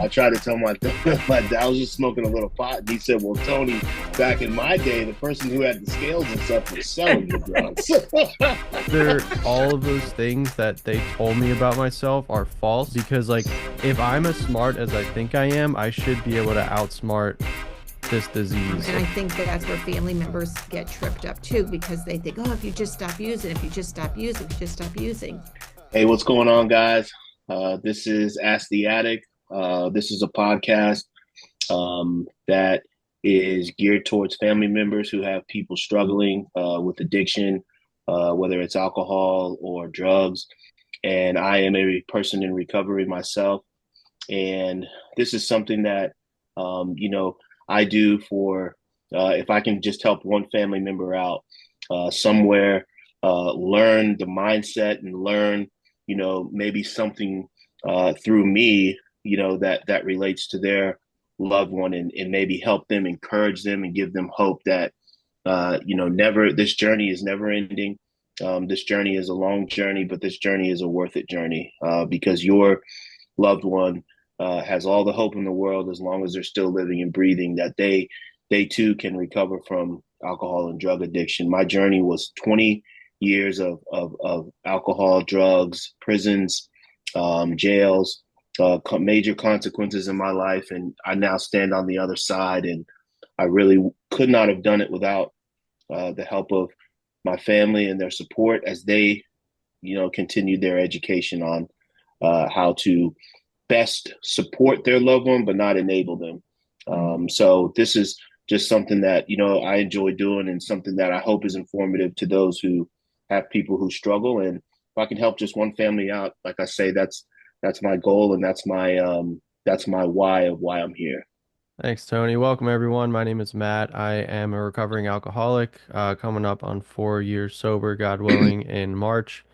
I tried to tell my my dad I was just smoking a little pot, and he said, "Well, Tony, back in my day, the person who had the scales and stuff was selling the drugs." All of those things that they told me about myself are false because like if I'm as smart as I think I am, I should be able to outsmart this disease. And I think that's where family members get tripped up too, because they think, oh, if you just stop using, if you just stop using. Hey, what's going on, guys? This is Ask the Addict. This is a podcast that is geared towards family members who have people struggling with addiction, whether it's alcohol or drugs. And I am a person in recovery myself. And this is something that, I do for if I can just help one family member out somewhere, learn the mindset and learn, maybe something through me, that relates to their loved one and maybe help them, encourage them, and give them hope that, never, this journey is never ending. This journey is a long journey, but this journey is a worth it journey because your loved one has all the hope in the world as long as they're still living and breathing, that they too can recover from alcohol and drug addiction. My journey was 20 years of alcohol, drugs, prisons, jails, major consequences in my life. And I now stand on the other side. And I really could not have done it without the help of my family and their support as they, continued their education on how to best support their loved one, but not enable them. So this is just something that, I enjoy doing and something that I hope is informative to those who have people who struggle. And if I can help just one family out, like I say, that's my goal. And that's my why of why I'm here. Thanks, Tony. Welcome, everyone. My name is Matt. I am a recovering alcoholic, coming up on 4 years sober, God willing, in March.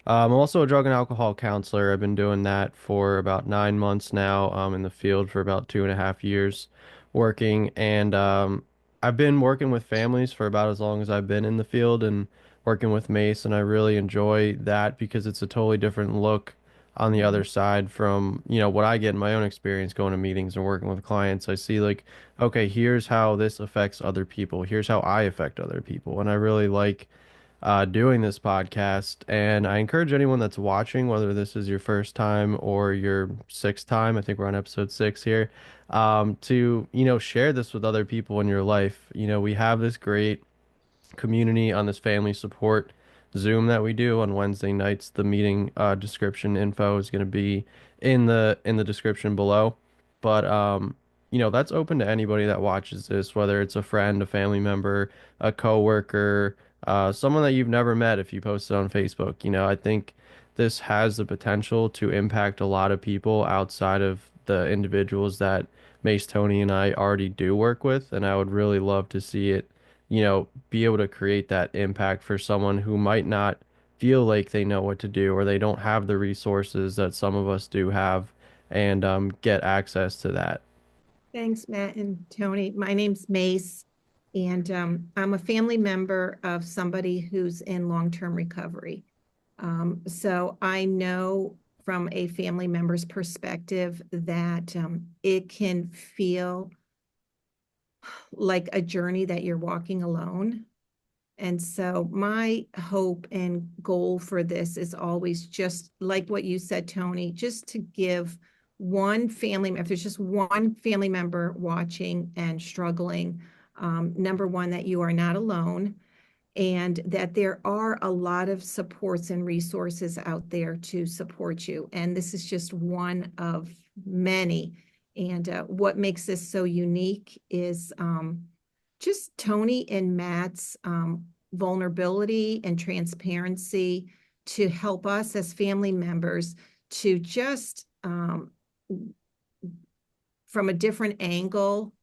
I'm also a drug and alcohol counselor. I've been doing that for about 9 months now. I'm in the field for about 2.5 years working. And I've been working with families for about as long as I've been in the field and working with Mace. And I really enjoy that because it's a totally different look on the other side from, what I get in my own experience going to meetings and working with clients. I see like, okay, here's how this affects other people. Here's how I affect other people. And I really like doing this podcast. And I encourage anyone that's watching, whether this is your first time or your sixth time, I think we're on episode 6 here, to, share this with other people in your life. We have this great community on this family support Zoom that we do on Wednesday nights. The meeting description info is going to be in the description below. But that's open to anybody that watches this, whether it's a friend, a family member, a coworker, someone that you've never met if you post it on Facebook. I think this has the potential to impact a lot of people outside of the individuals that Mace, Tony, and I already do work with, and I would really love to see it be able to create that impact for someone who might not feel like they know what to do or they don't have the resources that some of us do have and get access to that. Thanks, Matt and Tony. My name's Mace, and I'm a family member of somebody who's in long-term recovery. So I know from a family member's perspective that it can feel like a journey that you're walking alone. And so my hope and goal for this is always just like what you said, Tony, just to give one family, if there's just one family member watching and struggling, number one, that you are not alone and that there are a lot of supports and resources out there to support you. And this is just one of many. And what makes this so unique is just Tony and Matt's vulnerability and transparency to help us as family members to just from a different angle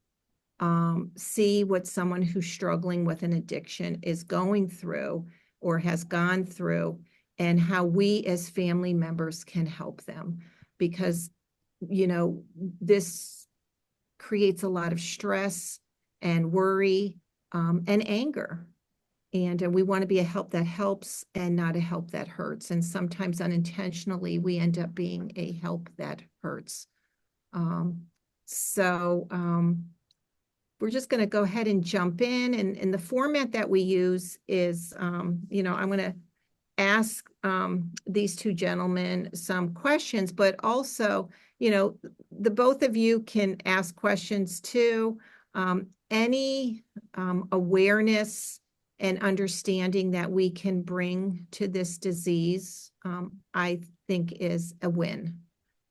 see what someone who's struggling with an addiction is going through or has gone through and how we as family members can help them because this creates a lot of stress and worry and anger. And we want to be a help that helps and not a help that hurts. And sometimes unintentionally, we end up being a help that hurts. So we're just going to go ahead and jump in. And the format that we use is, I'm going to ask these two gentlemen some questions, but also, the both of you can ask questions too. Any awareness and understanding that we can bring to this disease, I think is a win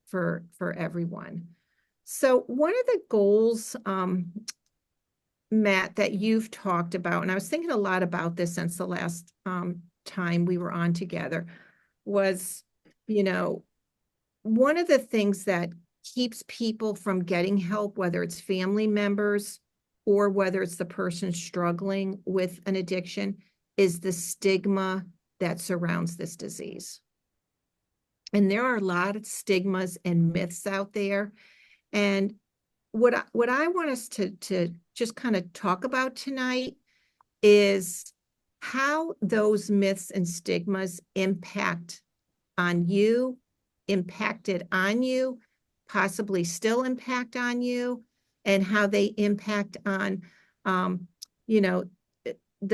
for everyone. So one of the goals, Matt, that you've talked about, and I was thinking a lot about this since the last time we were on together, was, one of the things that keeps people from getting help, whether it's family members or whether it's the person struggling with an addiction, is the stigma that surrounds this disease. And there are a lot of stigmas and myths out there. And what I want us to just kind of talk about tonight is how those myths and stigmas impacted on you, possibly still impact on you, and how they impact on, the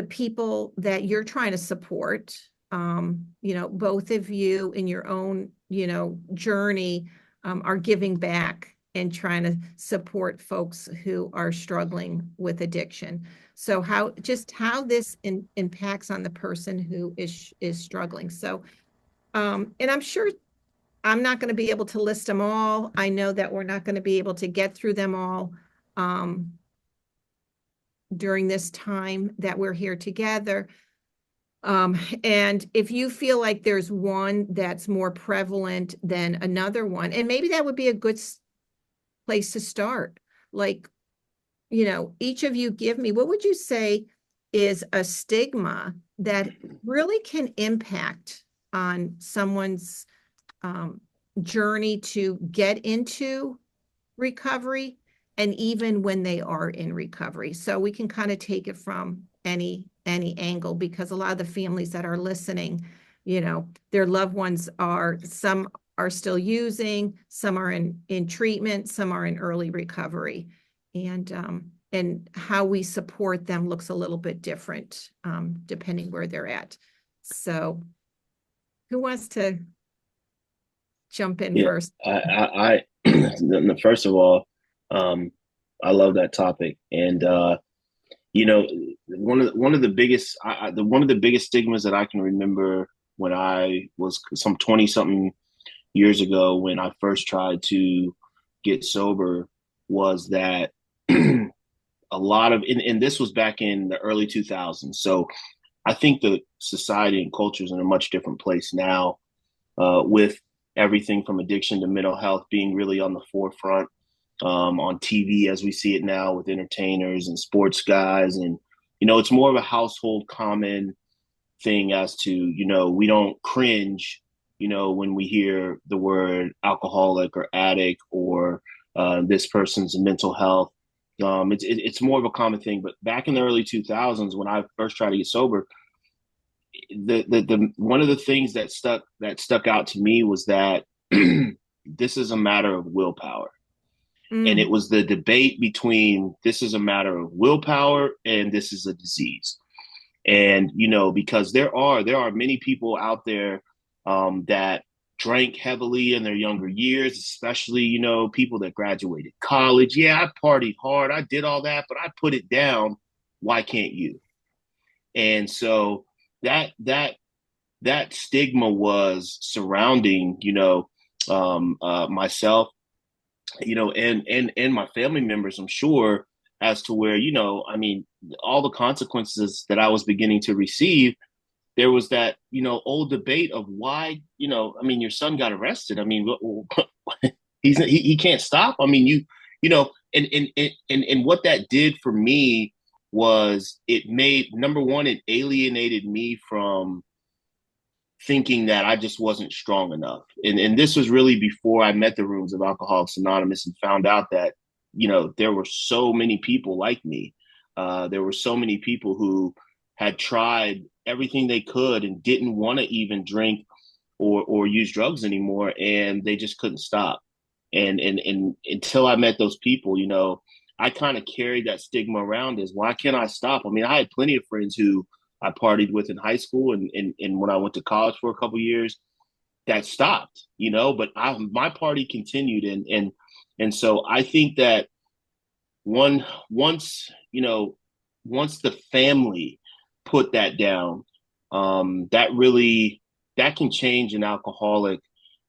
people that you're trying to support. Both of you in your own, journey are giving back and trying to support folks who are struggling with addiction. So how this impacts on the person who is struggling. So, and I'm sure I'm not going to be able to list them all. I know that we're not going to be able to get through them all during this time that we're here together. And if you feel like there's one that's more prevalent than another one, and maybe that would be a good place to start. Like, each of you give me, what would you say is a stigma that really can impact on someone's journey to get into recovery, and even when they are in recovery? So we can kind of take it from any angle, because a lot of the families that are listening, their loved ones some are still using, some are in treatment, some are in early recovery. And how we support them looks a little bit different depending where they're at. So who wants to jump in first? I first of all, I love that topic, and one of the biggest stigmas that I can remember when I was some 20 something years ago, when I first tried to get sober, was that a lot of, and this was back in the early 2000s. So I think the society and culture is in a much different place now, with everything from addiction to mental health being really on the forefront, on TV as we see it now, with entertainers and sports guys. And, it's more of a household common thing as to, we don't cringe, when we hear the word alcoholic or addict or this person's mental health. It's more of a common thing. But back in the early 2000s, when I first tried to get sober, the one of the things that stuck out to me was that this is a matter of willpower. And it was the debate between this is a matter of willpower and this is a disease. And, because there are many people out there that drank heavily in their younger years, especially, people that graduated college. Yeah, I partied hard. I did all that, but I put it down. Why can't you? And so that stigma was surrounding, myself, and my family members, I'm sure, as to where, all the consequences that I was beginning to receive. There was that, old debate of why, your son got arrested. He can't stop. And what that did for me was it made, number one, it alienated me from thinking that I just wasn't strong enough. And this was really before I met the rooms of Alcoholics Anonymous and found out that, there were so many people like me. There were so many people who had tried everything they could and didn't want to even drink or use drugs anymore, and they just couldn't stop. And until I met those people, I kind of carried that stigma around as why can't I stop? I mean, I had plenty of friends who I partied with in high school and when I went to college for a couple of years that stopped, but my party continued and so I think that one once once the family put that down, that can change an alcoholic.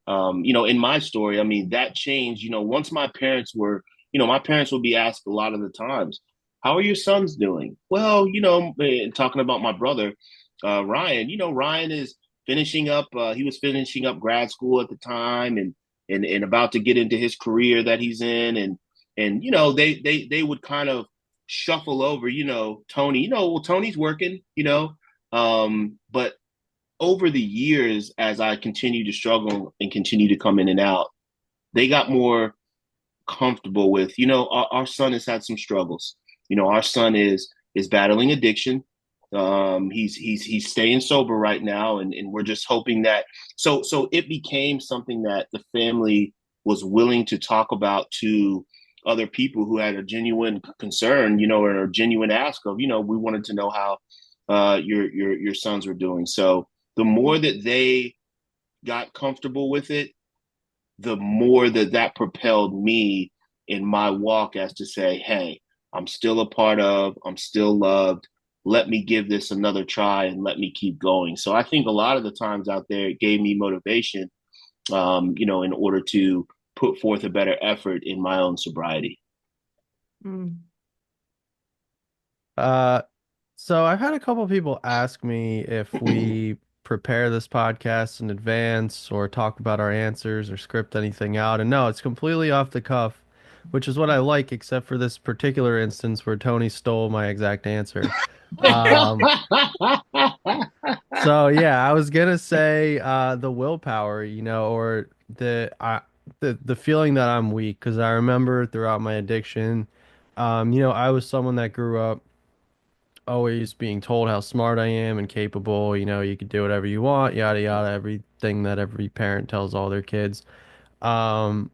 In my story, I mean that changed. Once my parents would be asked a lot of the times, "How are your sons doing?" Well, talking about my brother, Ryan. Ryan is finishing up. He was finishing up grad school at the time, and about to get into his career that he's in, and they would kind of shuffle over, Tony, well, Tony's working, but over the years, as I continued to struggle and continue to come in and out, they got more comfortable with, our son has had some struggles. Our son is battling addiction. He's staying sober right now, and we're just hoping that so it became something that the family was willing to talk about to other people who had a genuine concern, or a genuine ask of, we wanted to know how your sons were doing. So the more that they got comfortable with it, the more that propelled me in my walk as to say, hey, I'm still a part of, I'm still loved. Let me give this another try and let me keep going. So I think a lot of the times out there, it gave me motivation, in order to put forth a better effort in my own sobriety. Mm. Uh, so I've had a couple people ask me if we prepare this podcast in advance or talk about our answers or script anything out. And no, it's completely off the cuff, which is what I like, except for this particular instance where Tony stole my exact answer. Um, so yeah, I was gonna say the willpower, or the feeling that I'm weak, because I remember throughout my addiction, I was someone that grew up always being told how smart I am and capable, you could do whatever you want, yada yada, everything that every parent tells all their kids. Um,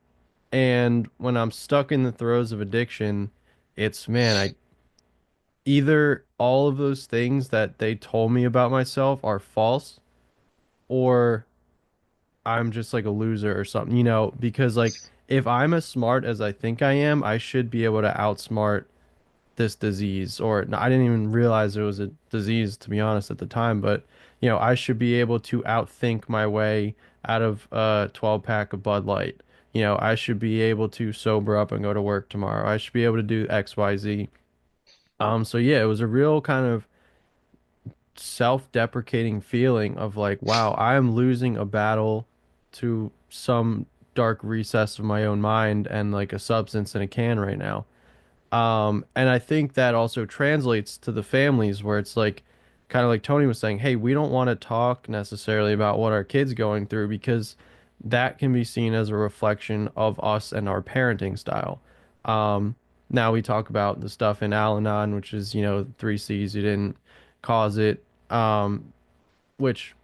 and when I'm stuck in the throes of addiction, it's man, I either all of those things that they told me about myself are false, or I'm just like a loser or something, because like if I'm as smart as I think I am, I should be able to outsmart this disease. Or no, I didn't even realize it was a disease, to be honest, at the time, but I should be able to outthink my way out of a 12 pack of Bud Light. I should be able to sober up and go to work tomorrow. I should be able to do XYZ. So yeah, it was a real kind of self-deprecating feeling of like, wow, I am losing a battle to some dark recess of my own mind and like a substance in a can right now. And I think that also translates to the families where it's like, kind of like Tony was saying, hey, we don't want to talk necessarily about what our kids going through because that can be seen as a reflection of us and our parenting style. Um, Now we talk about the stuff in Al-Anon, which is, three C's, you didn't cause it, which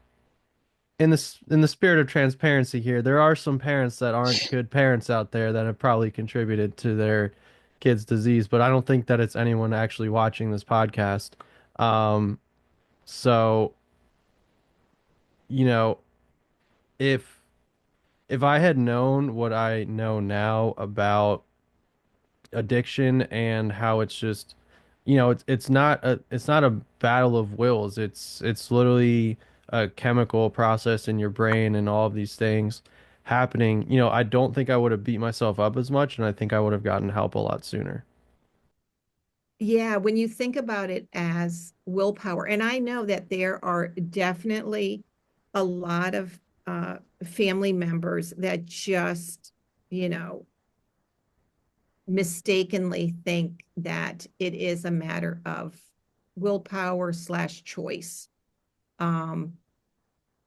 in the spirit of transparency here, there are some parents that aren't good parents out there that have probably contributed to their kids' disease, but I don't think that it's anyone actually watching this podcast. Um, so, you know, if if I had known what I know now about addiction and how it's just, it's not a battle of wills. It's literally a chemical process in your brain and all of these things happening. I don't think I would have beat myself up as much, and I think I would have gotten help a lot sooner. Yeah, when you think about it as willpower, and I know that there are definitely a lot of family members that just, you know, mistakenly think that it is a matter of willpower slash choice. Um,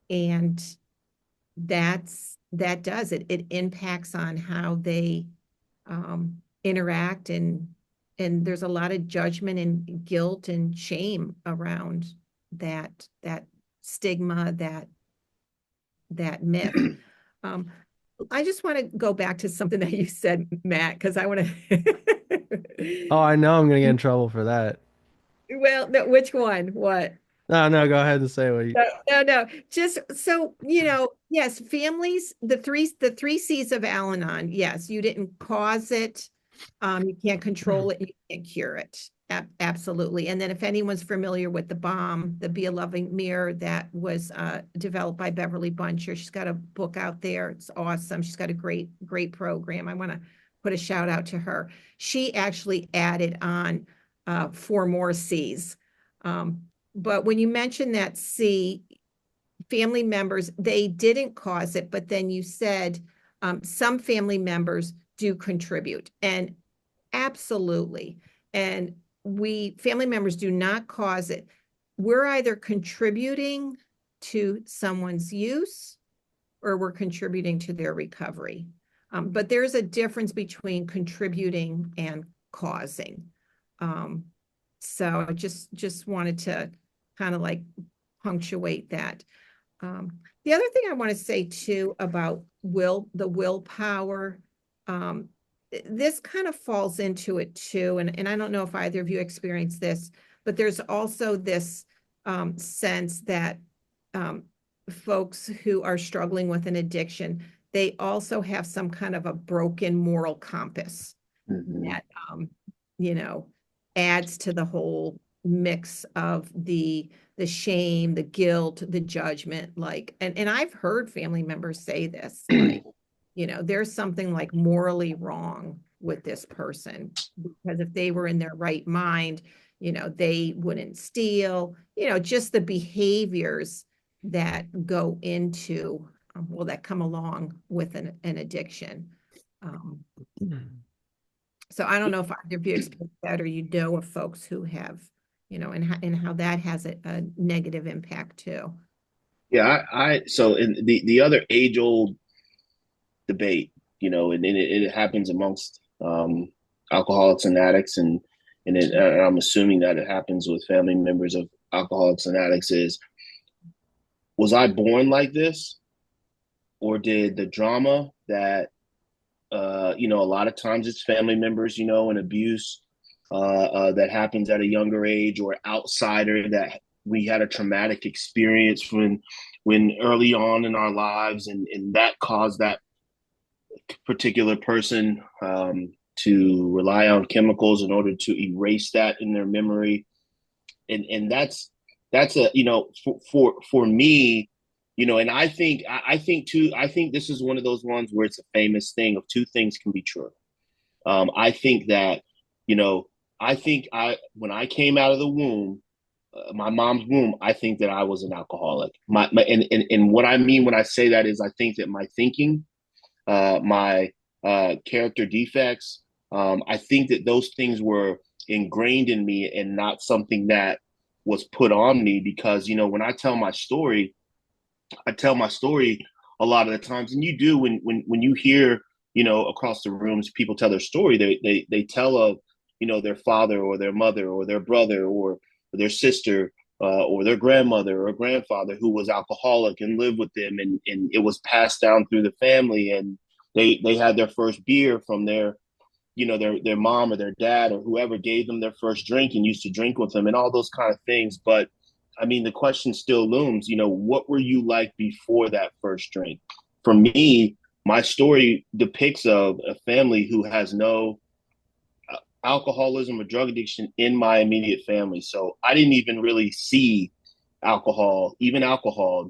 and that does it. It impacts on how they interact, and there's a lot of judgment and guilt and shame around that stigma, that myth. Um, I just want to go back to something that you said, Matt, because I want to. Oh, I know I'm gonna get in trouble for that. Well, no, which one? What? No, no, go ahead and say what you. No, no, no. Just so yes, families, the three C's of Al-Anon. Yes, you didn't cause it. You can't control it, you can't cure it. Absolutely. And then if anyone's familiar with the bomb, the Be a Loving Mirror that was developed by Beverly Buncher, she's got a book out there. It's awesome. She's got a great program. I want to put a shout out to her. She actually added on four more C's. But when you mention that C, family members, they didn't cause it, but then you said some family members do contribute. And absolutely. And family members do not cause it. We're either contributing to someone's use or we're contributing to their recovery. But there's a difference between contributing and causing. So I just wanted to kind of like punctuate that. The other thing I want to say too about the willpower, this kind of falls into it too. And I don't know if either of you experienced this, but there's also this sense that folks who are struggling with an addiction, they also have some kind of a broken moral compass that, adds to the whole mix of the shame, the guilt, the judgment, and I've heard family members say this, like, there's something like morally wrong with this person because if they were in their right mind, they wouldn't steal, just the behaviors that go into, that come along with an addiction. So I don't know if either of you experienced that or you know of folks who have, and how that has a negative impact too. Yeah, so in the other age old debate, and it happens amongst alcoholics and addicts, and I'm assuming that it happens with family members of alcoholics and addicts was I born like this, or did the drama that a lot of times it's family members, and abuse that happens at a younger age, or outsider that we had a traumatic experience when early on in our lives, and that caused that particular person to rely on chemicals in order to erase that in their memory, and that's a for me, and I think too, I think this is one of those ones where it's a famous thing of two things can be true. I think that, when I came out of the womb, my mom's womb, I think that I was an alcoholic. And what I mean when I say that is I think that my thinking, my character defects, I think that those things were ingrained in me and not something that was put on me, because, when I tell my story, a lot of the times, and you do when you hear, across the rooms, people tell their story, they tell of, their father or their mother or their brother or their sister or their grandmother or grandfather who was alcoholic and lived with them, and it was passed down through the family, and they had their first beer from their mom or their dad or whoever gave them their first drink and used to drink with them and all those kind of things. But I mean, the question still looms, what were you like before that first drink? For me, my story depicts of a family who has no alcoholism or drug addiction in my immediate family. So I didn't even really see alcohol,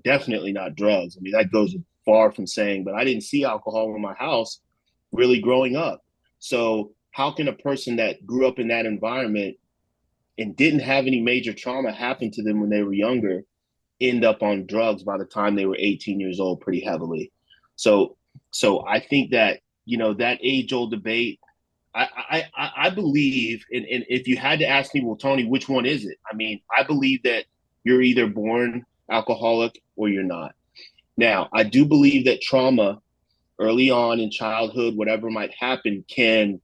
definitely not drugs. I mean, that goes far from saying, but I didn't see alcohol in my house really growing up. So how can a person that grew up in that environment and didn't have any major trauma happen to them when they were younger end up on drugs by the time they were 18 years old pretty heavily? So I think that, that age old debate, I believe, and if you had to ask me, well, Tony, which one is it? I mean, I believe that you're either born alcoholic or you're not. Now, I do believe that trauma early on in childhood, whatever might happen, can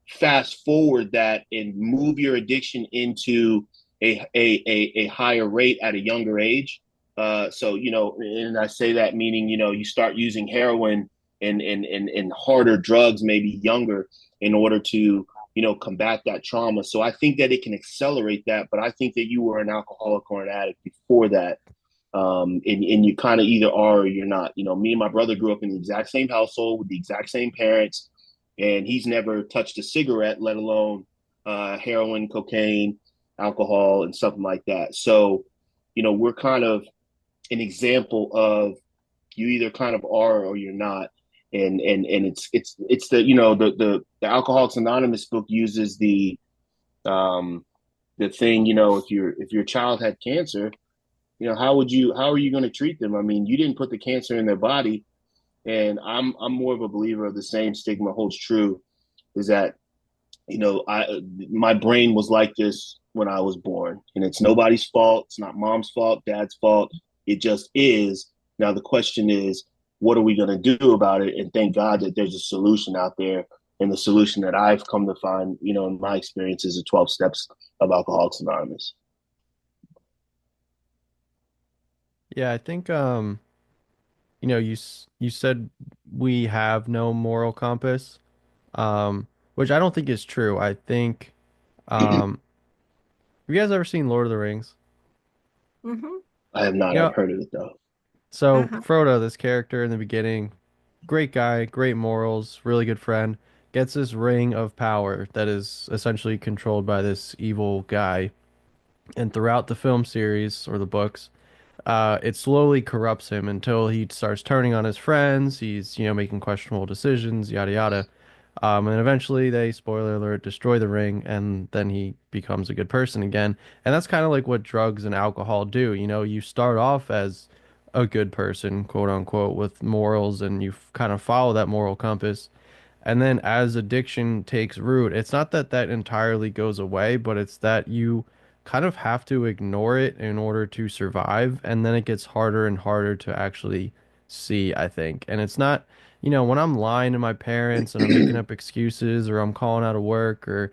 fast forward that and move your addiction into a higher rate at a younger age. So, and I say that meaning, you start using heroin and harder drugs maybe younger in order to combat that trauma. So I think that it can accelerate that, but I think that you were an alcoholic or an addict before that. And you kind of either are or you're not. Me and my brother grew up in the exact same household with the exact same parents, and he's never touched a cigarette, let alone heroin, cocaine, alcohol, and something like that. So, we're kind of an example of you either kind of are or you're not. And it's the Alcoholics Anonymous book uses the thing, if your child had cancer, how are you going to treat them? I mean, you didn't put the cancer in their body. And I'm more of a believer of the same stigma holds true, is that, my brain was like this when I was born, and it's nobody's fault. It's not mom's fault, dad's fault. It just is. Now the question is, what are we going to do about it? And thank God that there's a solution out there. And the solution that I've come to find, in my experience, is the 12 steps of Alcoholics Anonymous. Yeah, I think you said we have no moral compass, which I don't think is true. I think have you guys ever seen Lord of the Rings? Mm-hmm. I have not. You I've know, heard of it though. so Uh-huh. Frodo, this character in the beginning, great guy, great morals, really good friend, gets this ring of power that is essentially controlled by this evil guy. And throughout the film series or the books, it slowly corrupts him until he starts turning on his friends. He's, making questionable decisions, yada yada. And eventually they, spoiler alert, destroy the ring, and then he becomes a good person again. And that's kind of like what drugs and alcohol do. You start off as a good person, quote unquote, with morals, and you kind of follow that moral compass. And then as addiction takes root, it's not that that entirely goes away, but it's that you kind of have to ignore it in order to survive. And then it gets harder and harder to actually see, I think. And it's not, when I'm lying to my parents and I'm making up excuses or I'm calling out of work or,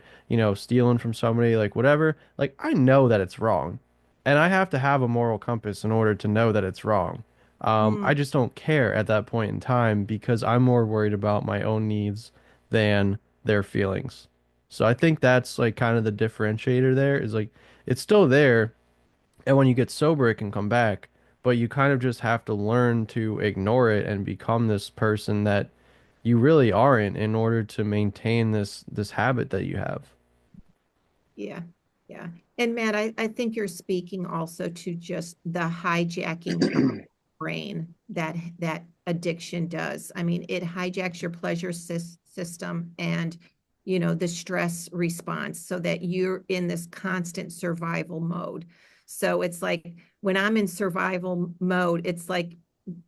stealing from somebody, like whatever, like I know that it's wrong. And I have to have a moral compass in order to know that it's wrong. Mm, I just don't care at that point in time because I'm more worried about my own needs than their feelings. So I think that's like kind of the differentiator there is like it's still there, and when you get sober, it can come back, but you kind of just have to learn to ignore it and become this person that you really aren't in order to maintain this habit that you have. yeah. Yeah. And Matt, I think you're speaking also to just the hijacking of brain that addiction does. I mean, it hijacks your pleasure system and the stress response so that you're in this constant survival mode. So it's like when I'm in survival mode, it's like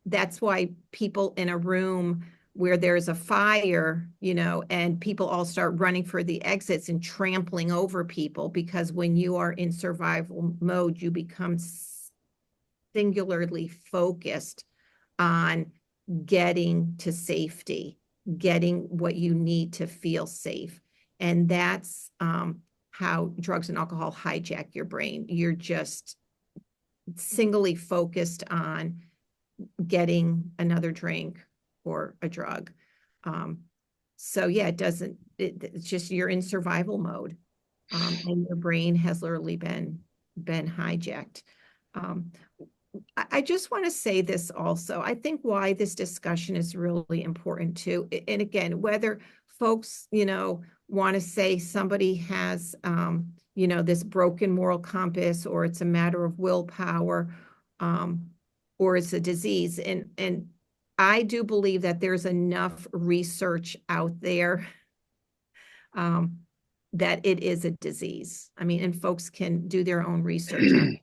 that's why people in a room where there's a fire, and people all start running for the exits and trampling over people because when you are in survival mode, you become singularly focused on getting to safety, getting what you need to feel safe. And that's how drugs and alcohol hijack your brain. You're just singly focused on getting another drink or a drug. Um, so yeah, it's just you're in survival mode. And your brain has literally been hijacked. Um, I just want to say this also. I think why this discussion is really important too. And again, whether folks, want to say somebody has, this broken moral compass, or it's a matter of willpower, um, or it's a disease. And I do believe that there's enough research out there, um, that it is a disease. I mean, and folks can do their own research on it.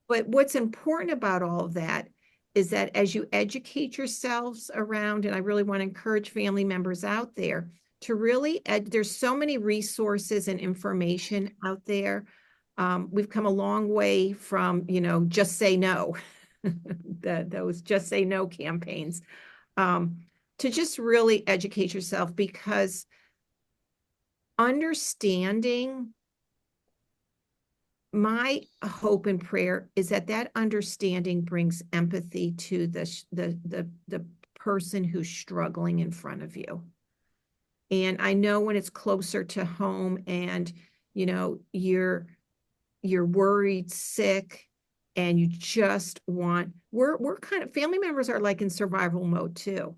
But what's important about all of that is that as you educate yourselves around, and I really want to encourage family members out there to really, there's so many resources and information out there. We've come a long way from, just say no, those just say no campaigns, to just really educate yourself, because understanding, my hope and prayer is that that understanding brings empathy to the person who's struggling in front of you. And I know when it's closer to home and, you know, you're worried, sick, and you just want, we're kind of, family members are like in survival mode too,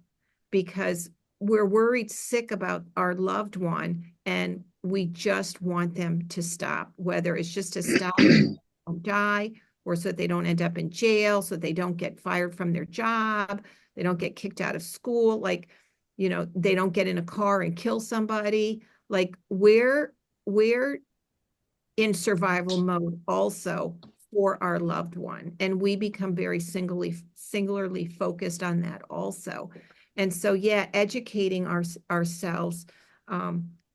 because we're worried sick about our loved one and we just want them to stop, whether it's just to stop, don't die, or so that they don't end up in jail, so they don't get fired from their job, they don't get kicked out of school, like, you know, they don't get in a car and kill somebody. Like we're in survival mode also for our loved one. And we become very singularly focused on that also. And so, yeah, educating ourselves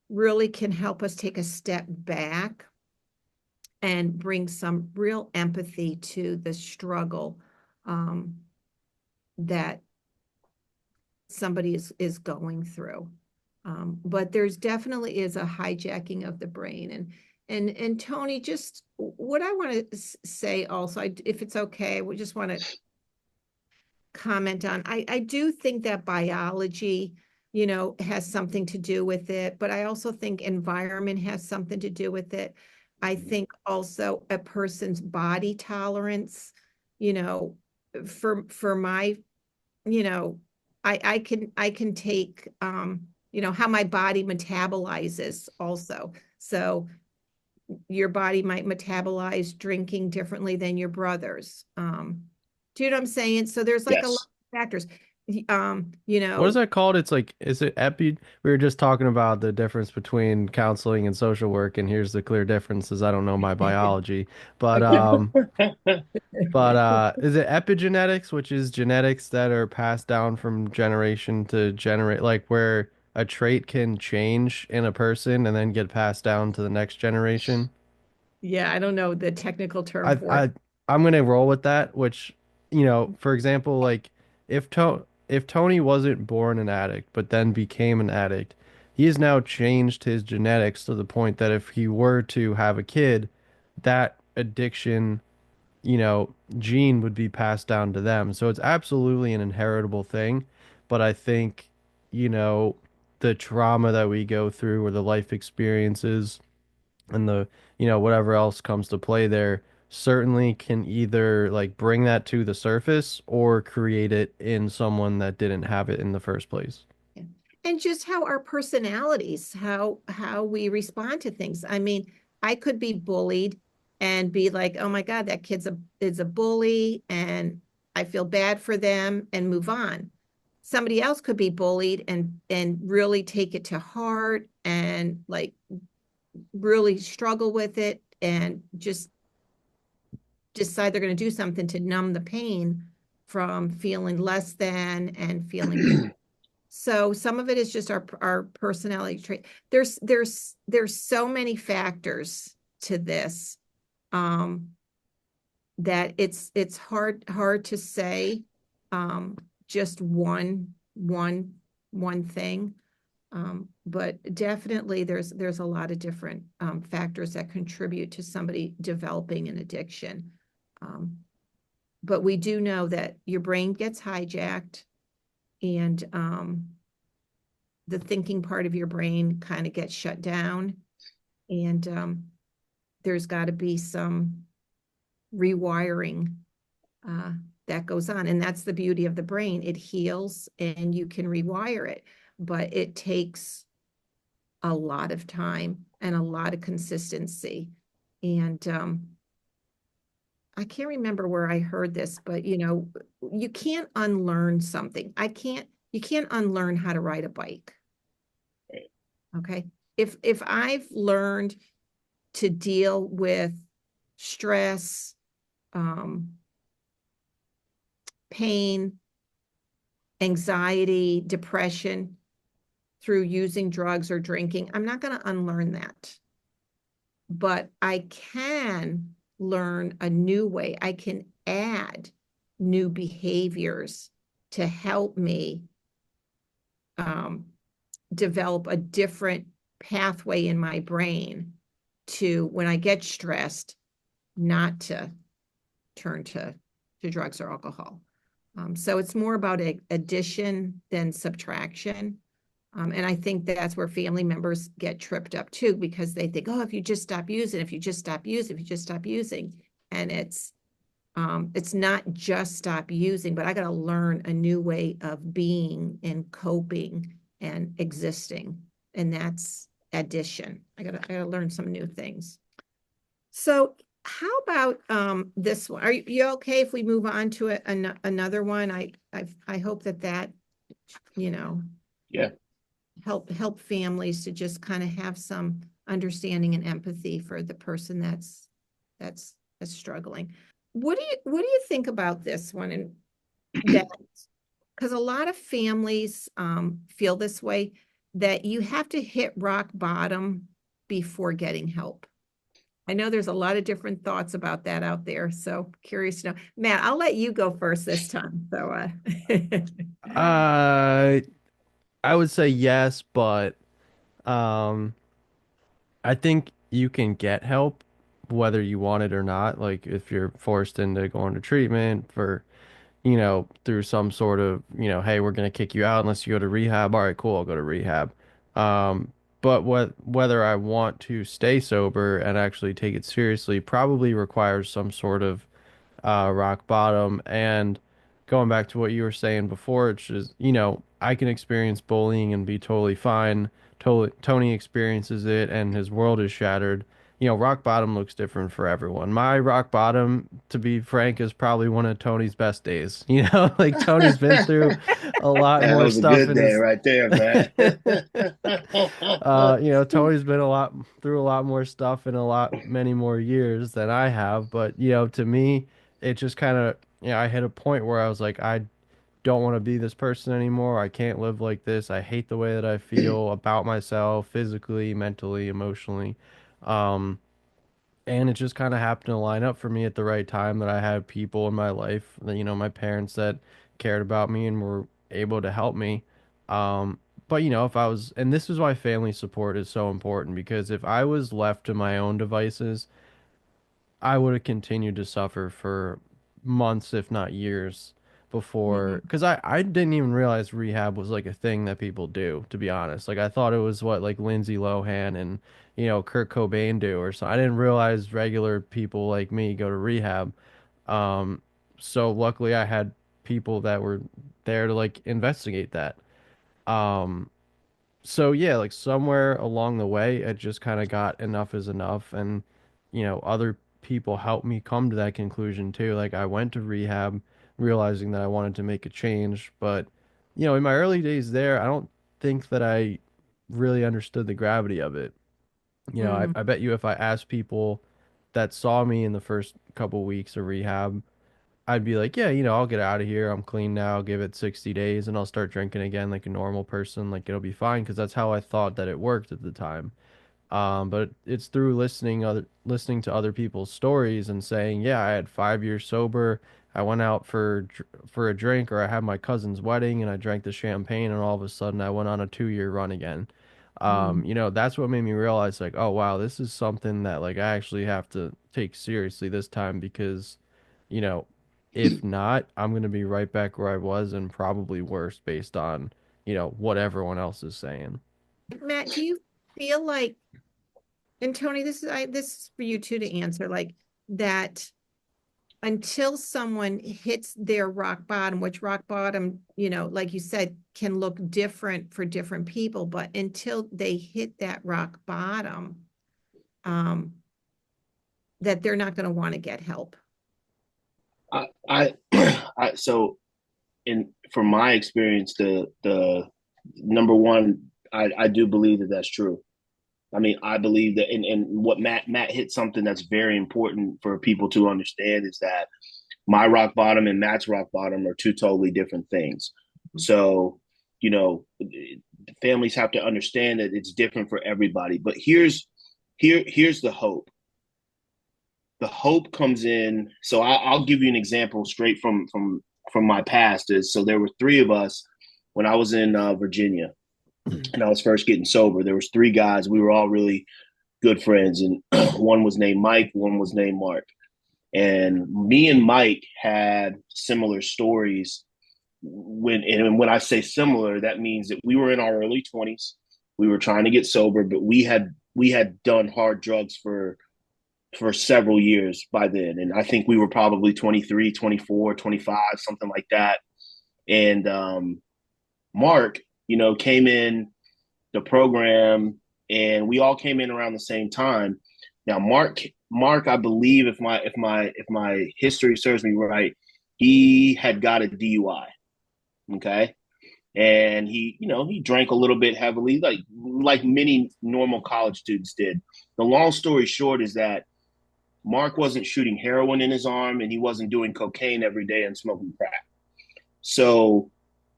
really can help us take a step back and bring some real empathy to the struggle that somebody is going through. But there's definitely is a hijacking of the brain. And Tony, just what I want to say also, if it's okay, we just want to comment on, I do think that biology, you know, has something to do with it, but I also think environment has something to do with it. I think also a person's body tolerance, you know, for my, you know, I can take, you know, how my body metabolizes also. So your body might metabolize drinking differently than your brother's. Do you know what I'm saying? So there's like a lot Yes. of factors. You What is know, that called? It's like, is it epi? We were just talking about the difference between counseling and social work, and here's the clear differences. I don't know my biology, but okay. is it epigenetics, which is genetics that are passed down from generation to generate, like where a trait can change in a person and then get passed down to the next generation? Yeah, I don't know the technical term I for it. I I'm gonna roll with that, which, for example, like if Tony wasn't born an addict but then became an addict, he has now changed his genetics to the point that if he were to have a kid, that addiction, gene would be passed down to them. So it's absolutely an inheritable thing, but I think, you know, the trauma that we go through or the life experiences and the whatever else comes to play there certainly can either like bring that to the surface or create it in someone that didn't have it in the first place. Yeah. And just how our personalities, how we respond to things. I mean, I could be bullied and be like, "Oh my God, that kid's is a bully," and I feel bad for them and move on. Somebody else could be bullied and really take it to heart and like really struggle with it and just decide they're going to do something to numb the pain from feeling less than and feeling bad. So some of it is just our personality trait. There's so many factors to this that it's hard to say just one thing. But definitely there's a lot of different factors that contribute to somebody developing an addiction. But we do know that your brain gets hijacked and the thinking part of your brain kind of gets shut down. And there's got to be some rewiring that goes on. And that's the beauty of the brain. It heals and you can rewire it, but it takes a lot of time and a lot of consistency. And I can't remember where I heard this, but you can't unlearn something. You can't unlearn how to ride a bike. Okay. If I've learned to deal with stress, pain, anxiety, depression through using drugs or drinking, I'm not going to unlearn that. But I can learn a new way. I can add new behaviors to help me develop a different pathway in my brain to when I get stressed, not to turn to drugs or alcohol. So it's more about addition than subtraction. And I think that's where family members get tripped up too, because they think, oh, if you just stop using, if you just stop using, if you just stop using. And it's not just stop using, but I got to learn a new way of being and coping and existing. And that's addition. I gotta learn some new things. So how about this one? Are you okay if we move on to another one? I hope that Yeah. help families to just kind of have some understanding and empathy for the person that's struggling. What do you think about this one? And that, because a lot of families feel this way, that you have to hit rock bottom before getting help. I know there's a lot of different thoughts about that out there, so curious to know. Matt, I'll let you go first this time. So I would say yes, but um, I think you can get help whether you want it or not. Like if you're forced into going to treatment for, through some sort of, hey, we're gonna kick you out unless you go to rehab. All right, cool, I'll go to rehab. But whether I want to stay sober and actually take it seriously probably requires some sort of rock bottom. And going back to what you were saying before, it's just, I can experience bullying and be totally fine. Tony experiences it and his world is shattered. Rock bottom looks different for everyone. My rock bottom, to be frank, is probably one of Tony's best days. Like Tony's been through a lot That more was a stuff good in day his right there, man. Tony's been through a lot more stuff in many more years than I have. But, to me, it just kind of, I hit a point where I was like, I don't want to be this person anymore. I can't live like this. I hate the way that I feel about myself physically, mentally, emotionally. Um, and it just kind of happened to line up for me at the right time that I had people in my life, that, my parents that cared about me and were able to help me. But if I was, and this is why family support is so important, because if I was left to my own devices, I would have continued to suffer for months, if not years, before. Mhm. Because I didn't even realize rehab was like a thing that people do, to be honest. Like I thought it was what like Lindsay Lohan and Kurt Cobain do or so. I didn't realize regular people like me go to rehab. Um, so luckily I had people that were there to like investigate that. Um, so yeah, like somewhere along the way, it just kind of got enough is enough, and other people helped me come to that conclusion too. Like I went to rehab, realizing that I wanted to make a change, but in my early days there, I don't think that I really understood the gravity of it. Mm. I bet you if I asked people that saw me in the first couple weeks of rehab, I'd be like, yeah, I'll get out of here. I'm clean now. Give it 60 days and I'll start drinking again like a normal person. Like it'll be fine because that's how I thought that it worked at the time. But it's through listening to other people's stories and saying, yeah, I had 5 years sober. I went out for a drink, or I had my cousin's wedding and I drank the champagne, and all of a sudden I went on a 2-year run again. Mm. That's what made me realize like, oh wow, this is something that like I actually have to take seriously this time, because, you know, if not, I'm gonna be right back where I was and probably worse based on, what everyone else is saying. Matt, do you feel like, and Tony, this is for you too to answer, like that until someone hits their rock bottom, which rock bottom, like you said, can look different for different people, but until they hit that rock bottom, um, that they're not going to want to get help. I, so in from my experience, the number one, I do believe that that's true. I mean, I believe that, and what Matt hit something that's very important for people to understand is that my rock bottom and Matt's rock bottom are two totally different things. So, you know, families have to understand that it's different for everybody. But here's the hope. The hope comes in. So I'll give you an example straight from my past. Is so there were three of us when I was in Virginia and I was first getting sober. There was three guys. We were all really good friends, and one was named Mike, one was named Mark. And me and Mike had similar stories. When I say similar, that means that we were in our early 20s. We were trying to get sober, but we had done hard drugs for several years by then. And I think we were probably 23, 24, 25, something like that. And Mark, came in the program, and we all came in around the same time. Now, Mark, I believe, if my history serves me right, he had got a DUI. Okay. And he drank a little bit heavily, like many normal college students did. The long story short is that Mark wasn't shooting heroin in his arm, and he wasn't doing cocaine every day and smoking crack. So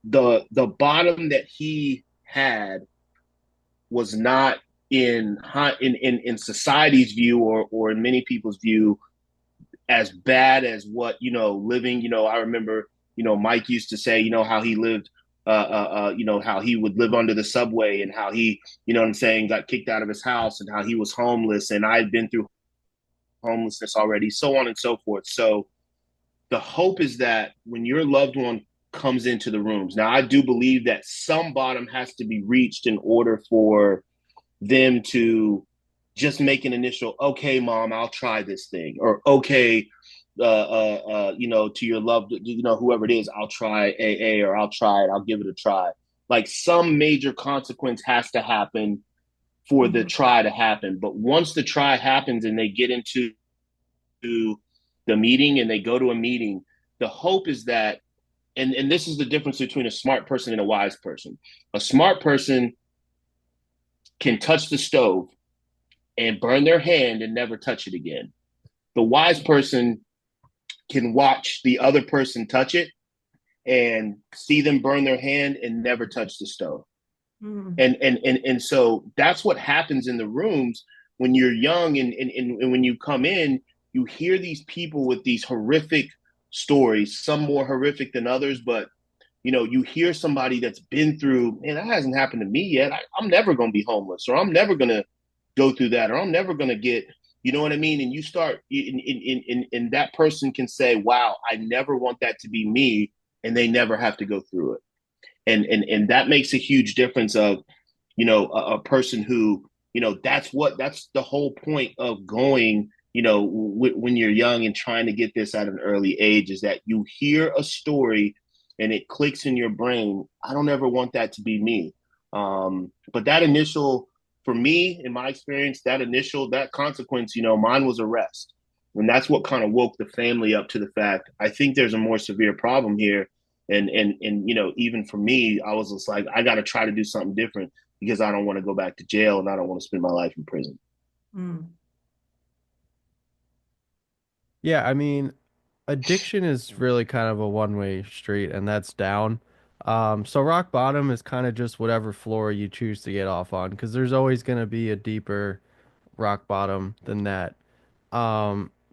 the bottom that he had was not in society's view, or in many people's view, as bad as what living. I remember Mike used to say how he lived, how he would live under the subway, and how he, what I'm saying, got kicked out of his house, and how he was homeless, and I had been through homelessness already, so on and so forth. So the hope is that when your loved one comes into the rooms, now I do believe that some bottom has to be reached in order for them to just make an initial, okay, mom, I'll try this thing, or okay, to your loved, whoever it is, I'll try AA, or I'll try it, I'll give it a try. Like, some major consequence has to happen for the try to happen. But once the try happens and they get into the meeting and they go to a meeting, the hope is that, and this is the difference between a smart person and a wise person. A smart person can touch the stove and burn their hand and never touch it again. The wise person can watch the other person touch it and see them burn their hand and never touch the stove. And so that's what happens in the rooms when you're young, and when you come in, you hear these people with these horrific stories, some more horrific than others, but you hear somebody that's been through, and that hasn't happened to me yet. I'm never going to be homeless, or I'm never going to go through that, or I'm never going to get, you know what I mean? And you start, and that person can say, wow, I never want that to be me, and they never have to go through it. And that makes a huge difference of, a person who, that's the whole point of going, when you're young and trying to get this at an early age, is that you hear a story and it clicks in your brain. I don't ever want that to be me. But that initial, for me, in my experience, that consequence, mine was arrest. And that's what kind of woke the family up to the fact, I think there's a more severe problem here. And even for me, I was just like, I got to try to do something different, because I don't want to go back to jail, and I don't want to spend my life in prison. Yeah, I mean, addiction is really kind of a one-way street, and that's down. So rock bottom is kind of just whatever floor you choose to get off on, because there's always going to be a deeper rock bottom than that.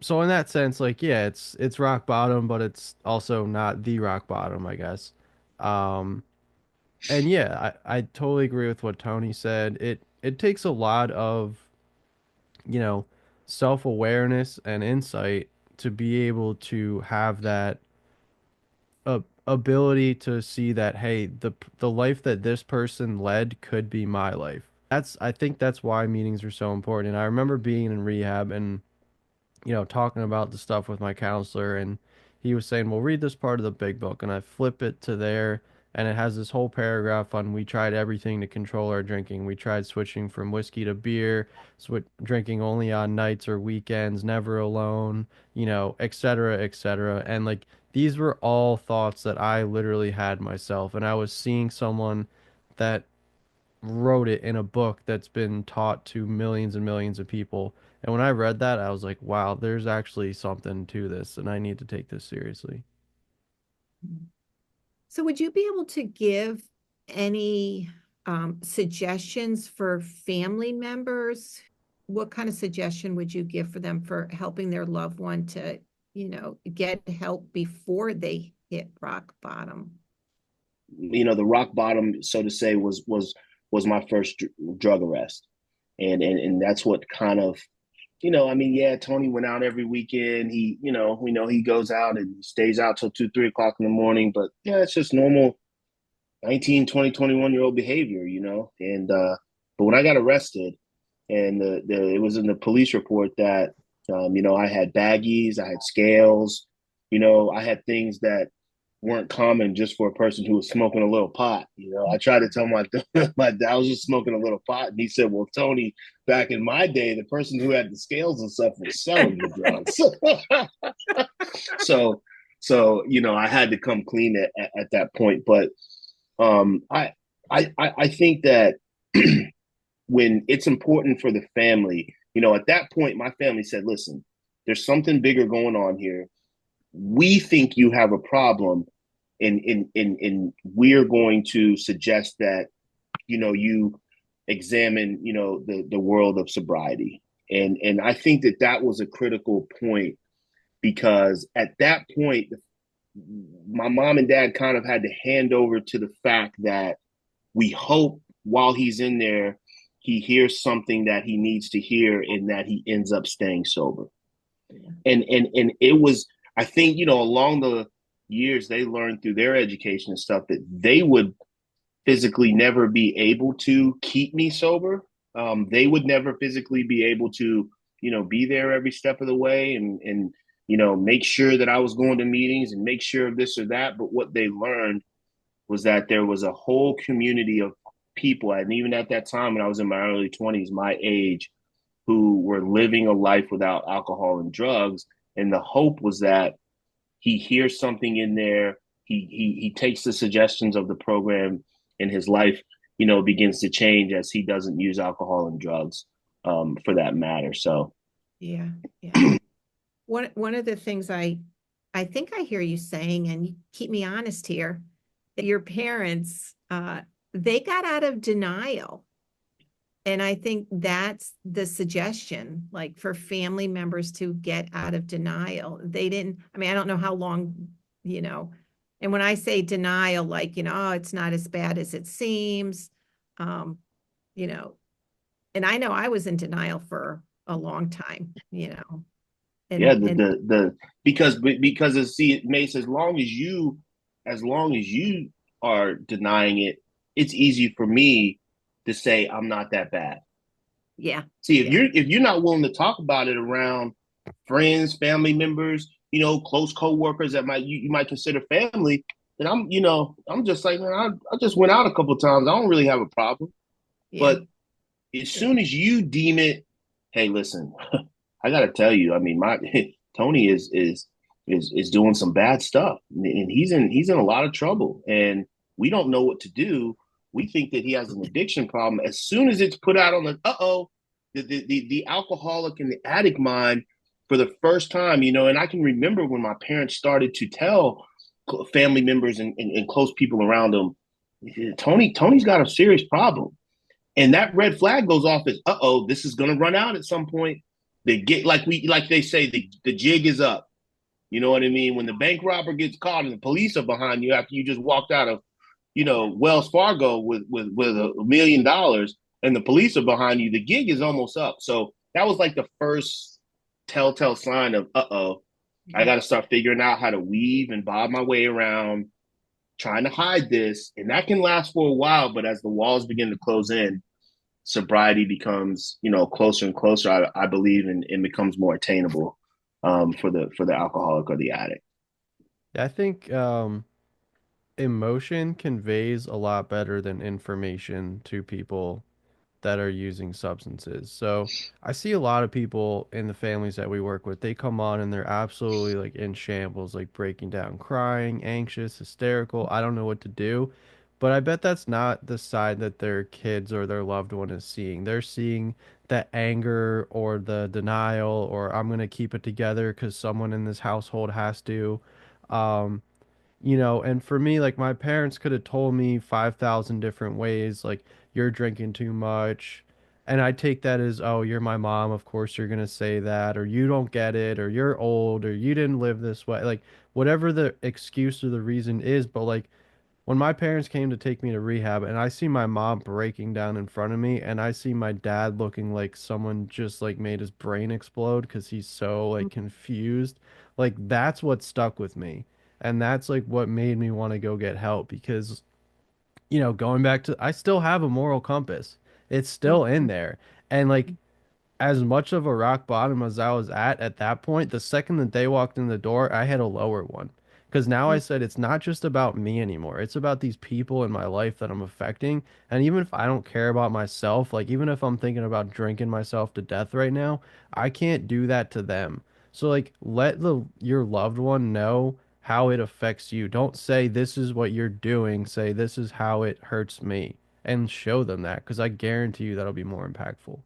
So in that sense, like, yeah, it's rock bottom, but it's also not the rock bottom, I guess. Um, and yeah, I totally agree with what Tony said. It takes a lot of, you know, self-awareness and insight to be able to have that ability to see that, hey, the life that this person led could be my life. I think that's why meetings are so important. And I remember being in rehab and talking about the stuff with my counselor, and he was saying, well, read this part of the big book. And I flip it to there, and it has this whole paragraph on we tried everything to control our drinking. We tried switching from whiskey to beer, drinking only on nights or weekends, never alone, et cetera, et cetera. And like, these were all thoughts that I literally had myself. And I was seeing someone that wrote it in a book that's been taught to millions and millions of people. And when I read that, I was like, wow, there's actually something to this, and I need to take this seriously. So would you be able to give any suggestions for family members? What kind of suggestion would you give for them for helping their loved one to, get help before they hit rock bottom? The rock bottom, so to say, was my first drug arrest, and that's what kind of I mean, yeah, Tony went out every weekend. We know he goes out and stays out till 2, 3 o'clock in the morning. But yeah, it's just normal 19, 20, 21-year-old behavior, And but when I got arrested, and it was in the police report that I had baggies, I had scales, I had things that weren't common just for a person who was smoking a little pot. I tried to tell my my dad I was just smoking a little pot, and he said, "Well, Tony, back in my day, the person who had the scales and stuff was selling the drugs." so, I had to come clean at that point. But um, I, I think that when it's important for the family, at that point, my family said, "Listen, there's something bigger going on here. We think you have a problem, and we're going to suggest that you examine the world of sobriety." And I think that was a critical point, because at that point my mom and dad kind of had to hand over to the fact that we hope while he's in there he hears something that he needs to hear, and that he ends up staying sober. And it was, I think, along the years they learned through their education and stuff that they would physically never be able to keep me sober. They would never physically be able to, be there every step of the way, and make sure that I was going to meetings and make sure of this or that. But what they learned was that there was a whole community of people, and even at that time when I was in my early 20s, my age, who were living a life without alcohol and drugs. And the hope was that he hears something in there. He takes the suggestions of the program, and his life, begins to change as he doesn't use alcohol and drugs, for that matter. So Yeah, yeah. One of the things I think I hear you saying, and you keep me honest here, that your parents they got out of denial. And I think that's the suggestion, like for family members to get out of denial. They didn't, I mean, I don't know how long, you know, and when I say denial, like, oh, it's not as bad as it seems, um, you know, and I know I was in denial for a long time, yeah, and because see, Mace, as long as you are denying it, it's easy for me to say I'm not that bad. yeah, See, if yeah, you're not willing to talk about it around friends, family members, close coworkers that you might consider family, then I'm just like, man, I just went out a couple of times. I don't really have a problem. yeah, But as yeah, soon as you deem it, hey, listen, I got to tell you, I mean, my Tony is doing some bad stuff, and he's in a lot of trouble, and we don't know what to do. We think that he has an addiction problem. As soon as it's put out on the alcoholic and the addict mind for the first time, and I can remember when my parents started to tell family members and close people around them, Tony's got a serious problem. And that red flag goes off as, this is going to run out at some point. They get like they say, the jig is up. You know what I mean? When the bank robber gets caught and the police are behind you after you just walked out of, Wells Fargo with $1 million, and the police are behind you, the gig is almost up. So that was like the first telltale sign of, I got to start figuring out how to weave and bob my way around, trying to hide this. And that can last for a while, but as the walls begin to close in, sobriety becomes, closer and closer, I believe, and becomes more attainable, for the alcoholic or the addict. I think emotion conveys a lot better than information to people that are using substances. So I see a lot of people in the families that we work with, they come on and they're absolutely like in shambles, like breaking down, crying, anxious, hysterical. I don't know what to do. But I bet that's not the side that their kids or their loved one is seeing. They're seeing the anger or the denial, or I'm going to keep it together because someone in this household has to. Um, and for me, like my parents could have told me 5,000 different ways, like you're drinking too much. And I take that as, oh, you're my mom. Of course you're gonna say that, or you don't get it, or you're old, or you didn't live this way. Like whatever the excuse or the reason is, but like when my parents came to take me to rehab and I see my mom breaking down in front of me and I see my dad looking like someone just like made his brain explode because he's so like confused, like that's what stuck with me. And that's like what made me want to go get help because, going back to, I still have a moral compass. It's still in there. And like, as much of a rock bottom as I was at that point, the second that they walked in the door, I had a lower one. Because now I said it's not just about me anymore. It's about these people in my life that I'm affecting. And even if I don't care about myself, like even if I'm thinking about drinking myself to death right now, I can't do that to them. So like let your loved one know how it affects you. Don't say this is what you're doing. Say this is how it hurts me and show them that because I guarantee you that'll be more impactful.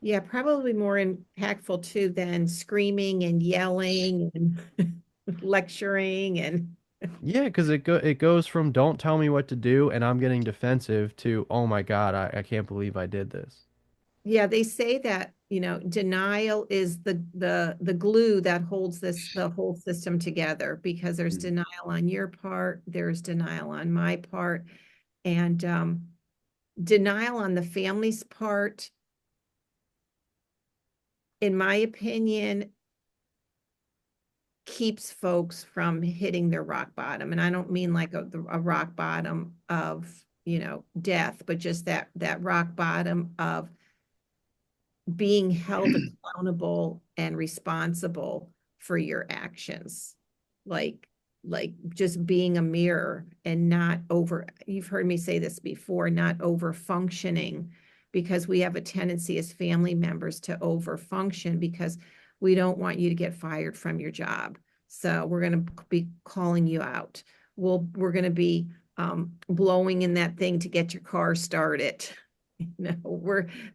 Yeah, probably more impactful too than screaming and yelling and lecturing and Yeah, because it goes from don't tell me what to do and I'm getting defensive to oh my God, I can't believe I did this. yeah, they say that, denial is the glue that holds the whole system together because there's Mm. denial on your part, there's denial on my part, and denial on the family's part, in my opinion, keeps folks from hitting their rock bottom. And I don't mean like a rock bottom of, death, but just that rock bottom of being held accountable and responsible for your actions. Like, like just being a mirror and not over, you've heard me say this before, not over functioning, because we have a tendency as family members to over function because we don't want you to get fired from your job. So we're going to be calling you out. We're going to be blowing in that thing to get your car started.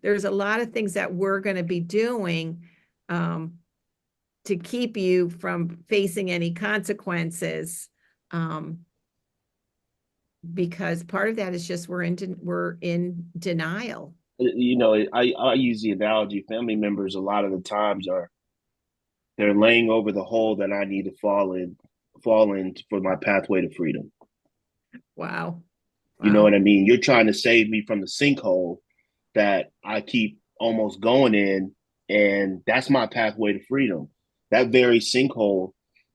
There's a lot of things that we're going to be doing um, to keep you from facing any consequences, um, because part of that is just we're in denial. I use the analogy. Family members a lot of the times are they're laying over the hole that I need to fall in for my pathway to freedom. Wow. You know Wow. what I mean? You're trying to save me from the sinkhole that I keep almost going in, and that's my pathway to freedom. That very sinkhole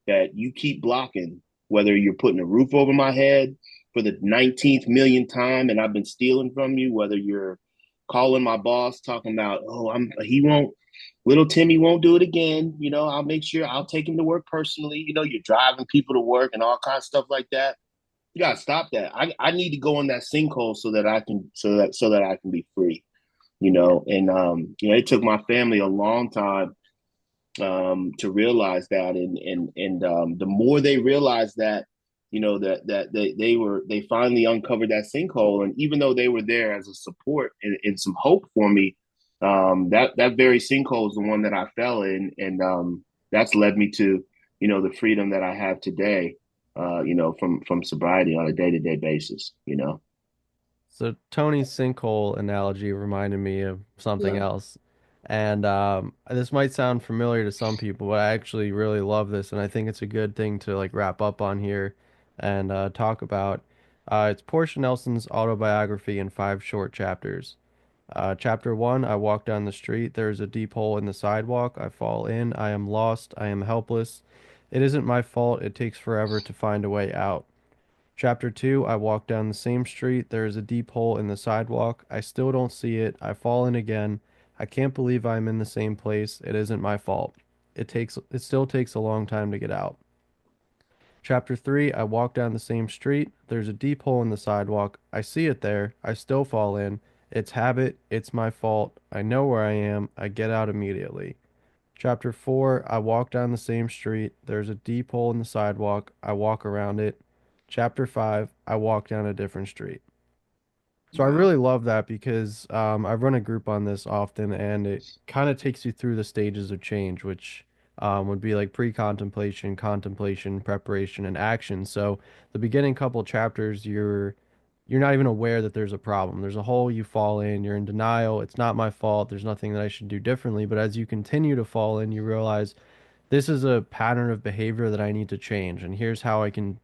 that you keep blocking, whether you're putting a roof over my head for the 19th millionth time, and I've been stealing from you, whether you're calling my boss talking about, oh, he won't, little Timmy won't do it again. I'll make sure I'll take him to work personally. You're driving people to work and all kinds of stuff like that. You gotta stop that. I need to go in that sinkhole so that I can be free. And it took my family a long time to realize that, and the more they realized that, that they finally uncovered that sinkhole, and even though they were there as a support and some hope for me, that very sinkhole is the one that I fell in, and that's led me to the freedom that I have today, from sobriety on a day-to-day basis. So Tony's sinkhole analogy reminded me of something Yeah. else. And this might sound familiar to some people, but I actually really love this, and I think it's a good thing to like wrap up on here and talk about. It's Portia Nelson's autobiography in 5 short chapters. Chapter 1, I walk down the street. There is a deep hole in the sidewalk. I fall in. I am lost. I am helpless. It isn't my fault. It takes forever to find a way out. Chapter 2, I walk down the same street. There is a deep hole in the sidewalk. I still don't see it. I fall in again. I can't believe I'm in the same place. It isn't my fault. It still takes a long time to get out. Chapter 3, I walk down the same street. There's a deep hole in the sidewalk. I see it there. I still fall in. It's habit. It's my fault. I know where I am. I get out immediately. Chapter 4, I walk down the same street. There's a deep hole in the sidewalk. I walk around it. Chapter 5, I walk down a different street. So I Wow. really love that because I run a group on this often, and it kind of takes you through the stages of change, which would be like pre-contemplation, contemplation, preparation, and action. So the beginning couple chapters, you're not even aware that there's a problem. There's a hole you fall in. You're in denial. It's not my fault. There's nothing that I should do differently. But as you continue to fall in, you realize this is a pattern of behavior that I need to change, and here's how I can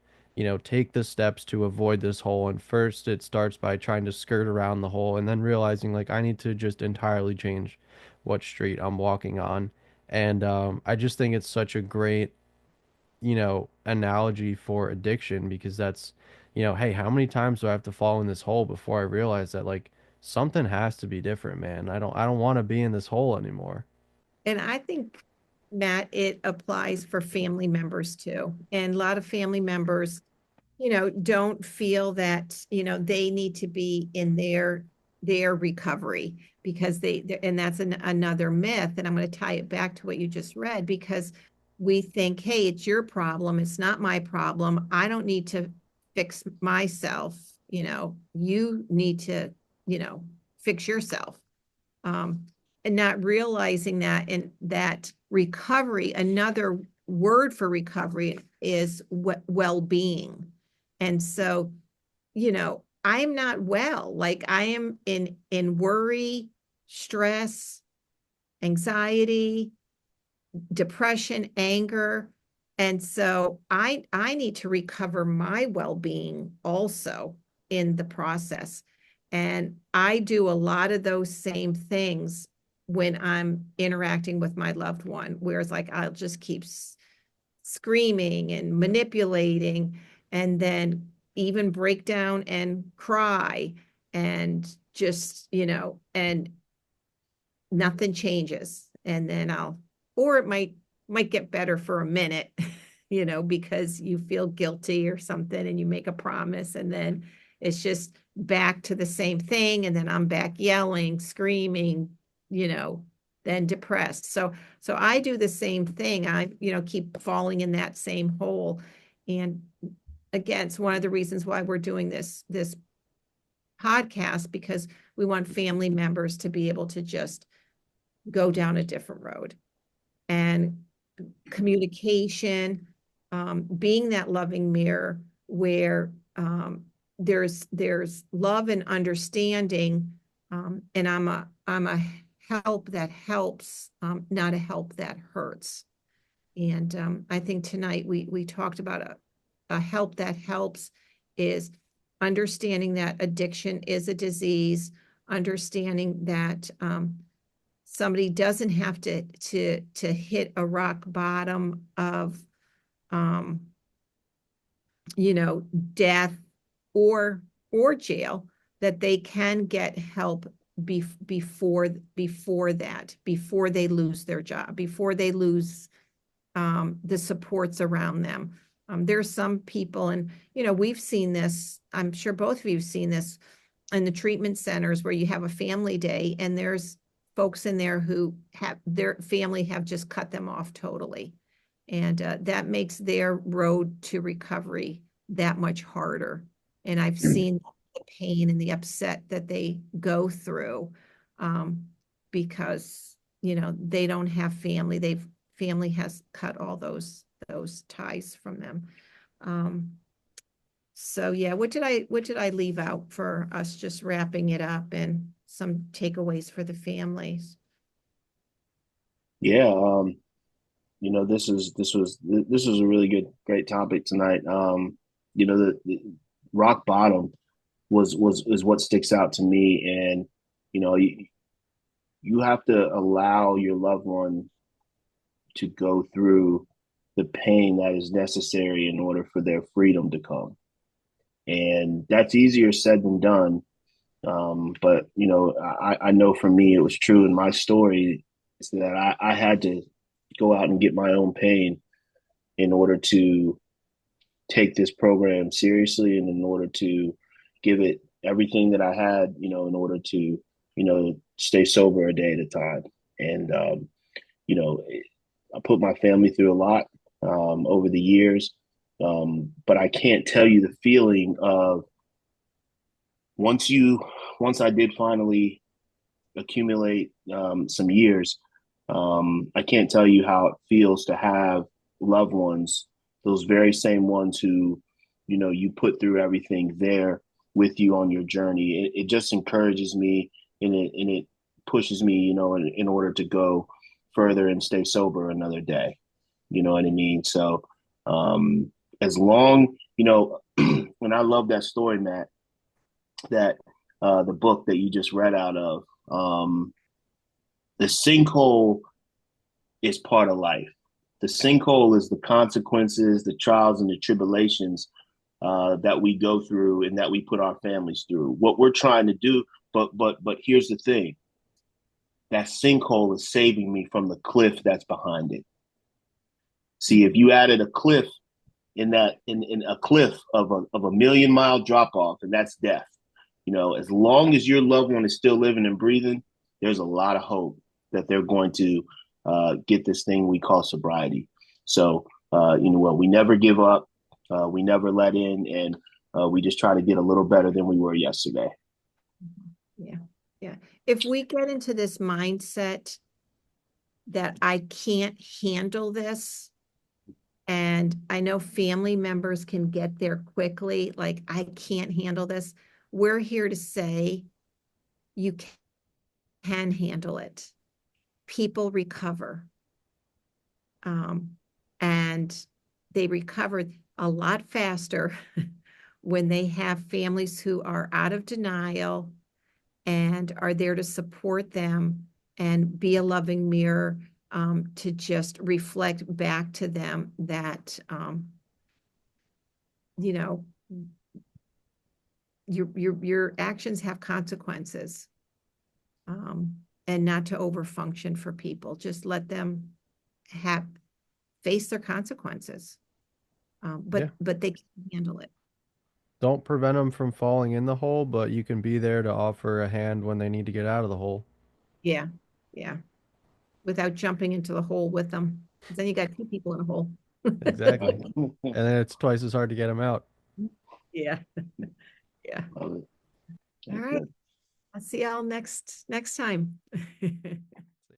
take the steps to avoid this hole. And first, it starts by trying to skirt around the hole and then realizing like I need to just entirely change what street I'm walking on. And I just think it's such a great, analogy for addiction because that's, hey, how many times do I have to fall in this hole before I realize that like something has to be different, man. I don't want to be in this hole anymore. And I think, Matt, it applies for family members too. And a lot of family members, don't feel that, they need to be in their recovery because and that's another myth. And I'm going to tie it back to what you just read because we think, hey, it's your problem. It's not my problem. I don't need to fix myself. You need to, fix yourself. And not realizing that, and that recovery, another word for recovery is well-being. And so, I'm not well. Like I am in worry, stress, anxiety, depression, anger. And so I need to recover my well-being also in the process. And I do a lot of those same things when I'm interacting with my loved one, whereas like I'll just keep screaming and manipulating and then even break down and cry and just, and nothing changes. And then or it might get better for a minute, because you feel guilty or something and you make a promise and then it's just back to the same thing. And then I'm back yelling, screaming, then depressed. So I do the same thing. I, keep falling in that same hole. And again, it's one of the reasons why we're doing this podcast, because we want family members to be able to just go down a different road. And communication, being that loving mirror where there's love and understanding, and I'm a help that helps, not a help that hurts. And I think tonight we talked about a help that helps is understanding that addiction is a disease, understanding that somebody doesn't have to hit a rock bottom of death or jail, that they can get help before that, before they lose their job, before they lose the supports around them. There's some people, and we've seen this, I'm sure both of you have seen this in the treatment centers where you have a family day and there's folks in there who have their family have just cut them off totally. And that makes their road to recovery that much harder. And I've seen the pain and the upset that they go through because, they don't have family. Family has cut all those ties from them. So yeah, what did I leave out for us just wrapping it up and some takeaways for the families? Yeah, this was a really great topic tonight. The rock bottom was is what sticks out to me, and you have to allow your loved one to go through the pain that is necessary in order for their freedom to come. And that's easier said than done. But I know for me, it was true in my story is that I had to go out and get my own pain in order to take this program seriously and in order to give it everything that I had, in order to, stay sober a day at a time. And, you know, I put my family through a lot over the years. But I can't tell you the feeling of once I did finally accumulate some years, I can't tell you how it feels to have loved ones, those very same ones who, you put through everything there with you on your journey. It just encourages me and it pushes me, in order to go further and stay sober another day. You know what I mean? So, as long, when I love that story, Matt, that the book that you just read out of, the sinkhole is part of life. The sinkhole is the consequences, the trials, and the tribulations that we go through and that we put our families through. What we're trying to do, but here's the thing: that sinkhole is saving me from the cliff that's behind it. See, if you added a cliff in a cliff of a million-mile drop off, and that's death. As long as your loved one is still living and breathing, there's a lot of hope that they're going to get this thing we call sobriety. So, what, we never give up, we never let in, and we just try to get a little better than we were yesterday. Yeah. Yeah. If we get into this mindset that I can't handle this, and I know family members can get there quickly, like, I can't handle this. We're here to say you can handle it. People recover. And they recover a lot faster when they have families who are out of denial and are there to support them and be a loving mirror, to just reflect back to them that, your actions have consequences, and not to overfunction for people. Just let them face their consequences. But they can handle it. Don't prevent them from falling in the hole, but you can be there to offer a hand when they need to get out of the hole. Yeah. Yeah. Without jumping into the hole with them. Then you got two people in a hole. Exactly. And then it's twice as hard to get them out. Yeah. Yeah. All right. I'll see y'all next time.